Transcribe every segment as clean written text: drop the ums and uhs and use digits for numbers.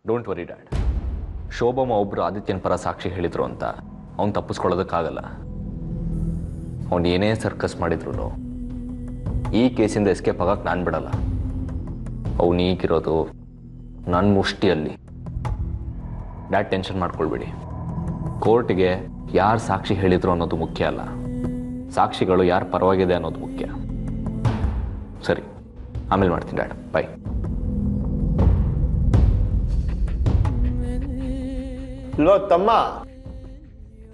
Don't worry dad. Shobhamma ಒಬ್ಬರು ಆದಿತ್ಯನ ಪರ ಸಾಕ್ಷಿ ಹೇಳಿದ್ರು ಅಂತ ಅವ್ನು ತಪ್ಪಿಸ್ಕೊಳ್ಳೋದಕ್ಕಾಗಲ್ಲ. ಅವ್ನು ಏನೇ ಸರ್ಕಸ್ ಮಾಡಿದ್ರು ಈ ಕೇಸಿಂದ ಎಸ್ಕೇಪ್ ಆಗಕ್ಕೆ ನಾನು ಬಿಡಲ್ಲ. ಅವನು ಈಗಿರೋದು ನನ್ನ ಮುಷ್ಟಿಯಲ್ಲಿ. Dad tension ಮಾಡ್ಕೊಳ್ಬೇಡಿ. ಕೋರ್ಟ್ಗೆ ಯಾರು ಸಾಕ್ಷಿ ಹೇಳಿದ್ರು ಅನ್ನೋದು ಮುಖ್ಯ ಅಲ್ಲ, ಸಾಕ್ಷಿಗಳು ಯಾರು ಪರವಾಗಿದೆ ಅನ್ನೋದು ಮುಖ್ಯ. ಸರಿ, ಆಮೇಲೆ ಮಾಡ್ತೀನಿ ಡ್ಯಾಡ್. ಬಾಯ್. ಲೋ ತಮ್ಮ,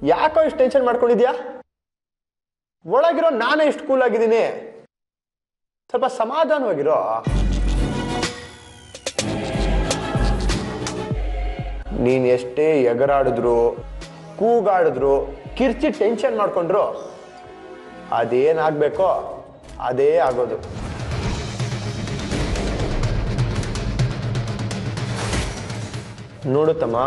ಯಾಕೋ ಇಷ್ಟು ಟೆನ್ಷನ್ ಮಾಡ್ಕೊಂಡಿದ್ಯಾ? ಒಳಗಿರೋ ನಾನೇ ಇಷ್ಟು ಕೂಲ್ ಆಗಿದ್ದೀನಿ. ಸ್ವಲ್ಪ ಸಮಾಧಾನವಾಗಿರೋ. ನೀನ್ ಎಷ್ಟೇ ಎಗರಾಡಿದ್ರು, ಕೂಗಾಡಿದ್ರು, ಕಿರ್ಚಿ ಟೆನ್ಷನ್ ಮಾಡ್ಕೊಂಡ್ರು ಅದೇನಾಗ್ಬೇಕೋ ಅದೇ ಆಗೋದು. ನೋಡು ತಮ್ಮ,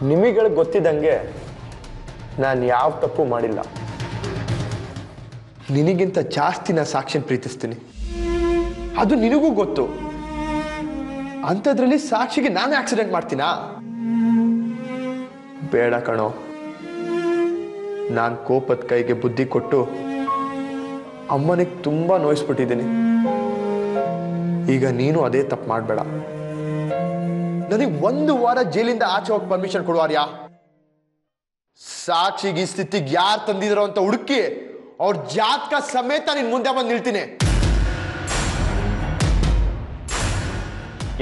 ನಿಮಗೆ ಗೊತ್ತಿದ್ದಂಗೆ ನಾನು ಯಾವ ತಪ್ಪು ಮಾಡಿಲ್ಲ. ನಿನಗಿಂತ ಜಾಸ್ತಿ ನಾನು ಸಾಕ್ಷಿನ ಪ್ರೀತಿಸ್ತೀನಿ, ಅದು ನಿನಗೂ ಗೊತ್ತು. ಅಂಥದ್ರಲ್ಲಿ ಸಾಕ್ಷಿಗೆ ನಾನು ಆಕ್ಸಿಡೆಂಟ್ ಮಾಡ್ತೀನಾ? ಬೇಡ ಕಣೋ. ನಾನು ಕೋಪದ ಕೈಗೆ ಬುದ್ಧಿ ಕೊಟ್ಟು ಅಮ್ಮನಿಗೆ ತುಂಬಾ ನೋಯಿಸ್ಬಿಟ್ಟಿದ್ದೀನಿ. ಈಗ ನೀನು ಅದೇ ತಪ್ಪು ಮಾಡಬೇಡ. ನನಗೆ 1 ವಾರ ಜೈಲಿಂದ ಆಚೆ ಹೋಗಿ ಪರ್ಮಿಷನ್ ಕೊಡುವಾರ್ಯಾ? ಸಾಕ್ಷಿಗೆ ಈ ಸ್ಥಿತಿಗೆ ಯಾರು ತಂದಿದ್ರು ಅಂತ ಹುಡುಕಿ ಅವ್ರ ಜಾತಕ ಸಮೇತ ನಿನ್ ಮುಂದೆ ಬಂದು ನಿಲ್ತೀನಿ.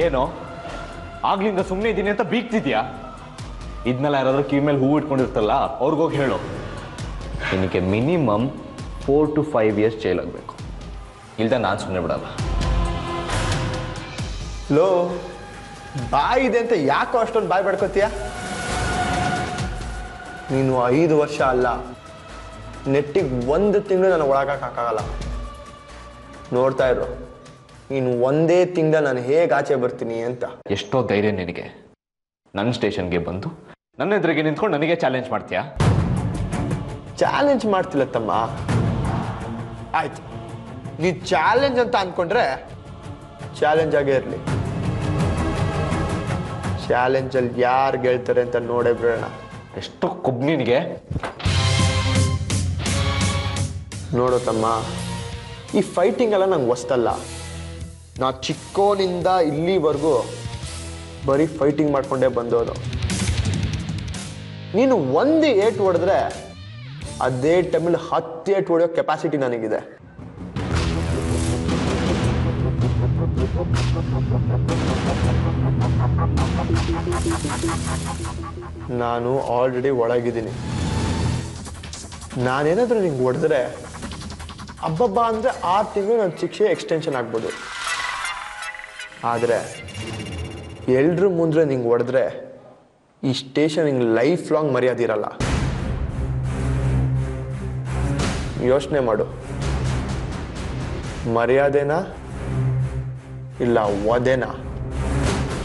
ಏನೋ ಆಗ್ಲಿಂದ ಸುಮ್ಮನೆ ಇದ್ದೀನಿ ಅಂತ ಬೀಗ್ತಿದ್ಯಾ? ಇದನ್ನೆಲ್ಲ ಯಾರಾದ್ರೂ ಕಿವಿ ಮೇಲೆ ಹೂವು ಇಟ್ಕೊಂಡಿರ್ತಲ್ಲ ಅವ್ರಿಗೋಗಿ ಹೇಳು. ನಿನಗೆ ಮಿನಿಮಮ್ 4 to 5 years ಜೈಲ್ ಆಗಬೇಕು. ಇಲ್ದ ನಾನು ಸುಮ್ಮನೆ ಬಿಡಲ್ಲ. ಲೋ, ಬಾಯಿ ಇದೆ ಅಂತ ಯಾಕೋ ಅಷ್ಟೊಂದು ಬಾಯಿ ಬಡ್ಕೋತೀಯ? ನೀನು 5 ವರ್ಷ ಅಲ್ಲ, ನೆಟ್ಟಿಗೆ 1 ತಿಂಗಳು ನನಗೆ ಒಳಗಾಕಾಗಲ್ಲ. ನೋಡ್ತಾ ಇರು, ನೀನು 1 ತಿಂಗಳ ನಾನು ಹೇಗೆ ಆಚೆ ಬರ್ತೀನಿ ಅಂತ. ಎಷ್ಟೋ ಧೈರ್ಯ ನಿನಗೆ ನನ್ನ ಸ್ಟೇಷನ್ಗೆ ಬಂದು ನನ್ನ ಎದುರಿಗೆ ನಿಂತ್ಕೊಂಡು ನನಗೆ ಚಾಲೆಂಜ್ ಮಾಡ್ತೀಯಾ? ಚಾಲೆಂಜ್ ಮಾಡ್ತಿಲ್ಲ ತಮ್ಮ. ಆಯ್ತು, ನೀ ಚಾಲೆಂಜ್ ಅಂತ ಅನ್ಕೊಂಡ್ರೆ ಚಾಲೆಂಜ್ ಆಗೇ ಇರಲಿ. ಚಾಲೆಂಜಲ್ಲಿ ಯಾರು ಗೆಲ್ತಾರೆ ಅಂತ ನೋಡೇ ಬಿಡೋಣ. ಎಷ್ಟೋ ಕೊಬ್ಬು ನಿನಗೆ. ನೋಡು ತಮ್ಮ, ಈ ಫೈಟಿಂಗ್ ಎಲ್ಲ ನಂಗೆ ಹೊಸ್ತಲ್ಲ. ನಾ ಚಿಕ್ಕೋನಿಂದ ಇಲ್ಲಿವರೆಗೂ ಬರೀ ಫೈಟಿಂಗ್ ಮಾಡ್ಕೊಂಡೇ ಬಂದೋದು. ನೀನು 1 ಏಟು ಹೊಡೆದ್ರೆ ಅದೇ ಟೈಮಲ್ಲಿ 10 ಏಟು ಹೊಡೆಯೋ ಕೆಪಾಸಿಟಿ ನನಗಿದೆ. ನಾನು ಆಲ್ರೆಡಿ ಒಳಗಿದ್ದೀನಿ. ನಾನೇನಾದ್ರೂ ನಿಂಗೆ ಹೊಡೆದ್ರೆ ಹಬ್ಬಬ್ಬ ಅಂದರೆ 6 ತಿಂಗಳು ನನ್ನ ಶಿಕ್ಷೆ ಎಕ್ಸ್ಟೆನ್ಷನ್ ಆಗ್ಬೋದು. ಆದರೆ ಎಲ್ರ ಮುಂದೆ ನಿಂಗೆ ಹೊಡೆದ್ರೆ ಈ ಸ್ಟೇಷನ್ ನಿಂಗೆ ಲೈಫ್ ಲಾಂಗ್ ಮರ್ಯಾದಿರಲ್ಲ. ಯೋಚನೆ ಮಾಡು, ಮರ್ಯಾದೆನಾ ಇಲ್ಲ ವಧೆನಾ?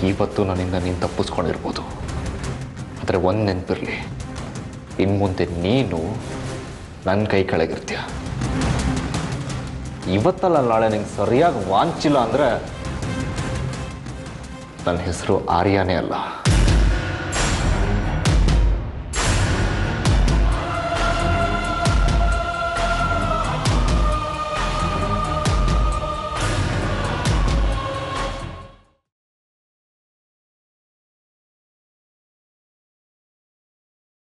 ಇವತ್ತು ನನ್ನಿಂದ ನೀನು ತಪ್ಪಿಸ್ಕೊಂಡಿರ್ಬೋದು, ಆದರೆ ಒಂದು ನೆನಪಿರಲಿ, ಇನ್ನು ಮುಂದೆ ನೀನು ನನ್ನ ಕೈ ಕೆಳಗಿರ್ತೀಯ. ಇವತ್ತಲ್ಲ ನಾಳೆ ನಿಂಗೆ ಸರಿಯಾಗಿ ವಾಂಚಿಲ್ಲ ಅಂದರೆ ನನ್ನ ಹೆಸರು ಆರ್ಯನೇ ಅಲ್ಲ.